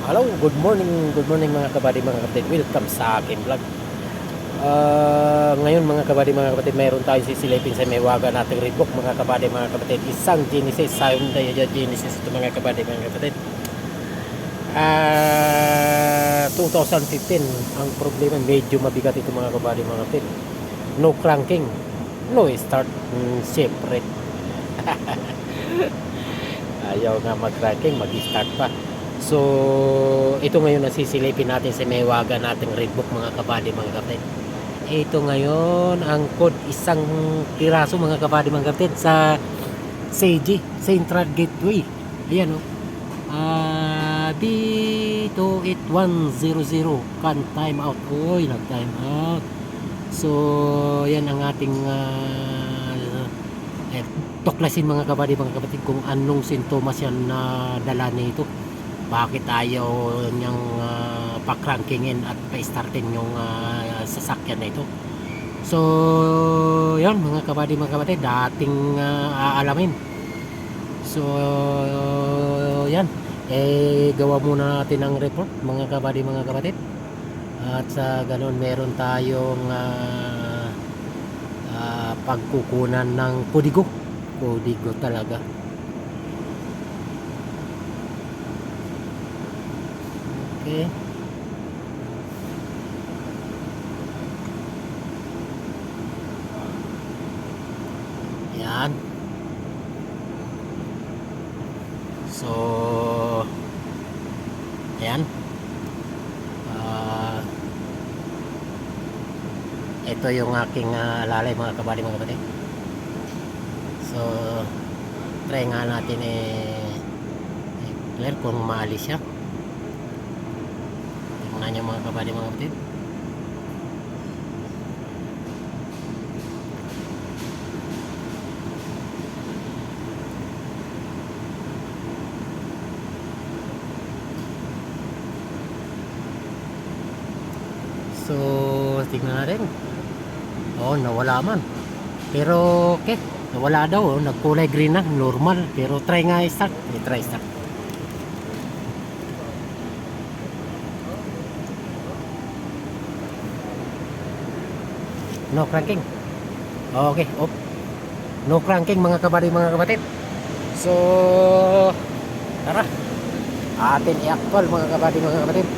Hello, good morning mga kabady, mga kapatid. Welcome sa aking vlog. Ngayon mga kabady, mga kapatid, mayroon tayong sisilipin sa Mewaga nating Reebok mga kabady, mga kapatid. Isang Genesis, Hyundai Genesis ito mga kabady, mga kapatid. 2015. Ang problema, medyo mabigat ito mga kabady, mga kapatid. No cranking, no start, separate. Ayaw nga mag-cranking, mag-start pa. So, ito ngayon ang sisilipin natin sa Mewaga nating Reebok mga kabady, mga kapatid. Ito ngayon ang code, isang piraso mga kabady, mga kapatid, sa CG, Central Gateway. Ayan o. B28100 can time out. Uy, nag-time out. So, yan ang ating tuklasin mga kabady, mga kapatid, kung anong sintomas yan na dala nito. Bakit ayaw niyang pa-crankingin at pa-startin yung sasakyan na ito. So, yan mga kabady, mga kapatid, dating aalamin. So, yan. Gawa muna natin ang report mga kabady, mga kapatid. At sa ganun, meron tayong pagkukunan ng kodigo. Kodigo talaga. Okay. Yan. So, ayan. Ito yung aking lalay mga kabady, mga kapatid. So, try nga natin clear kung maalis siya. Tingnan nyo mga kabady, mga kapatid. So, tingnan natin. Oh, nawala man. Pero, okay. Nawala daw. Nagkulay green na. Normal. Pero, try nga i-start. Try start. No cranking. Okay. Off. No cranking mga kabady, mga kapatid. So, tara. Atin i-actual mga kabady, mga kapatid.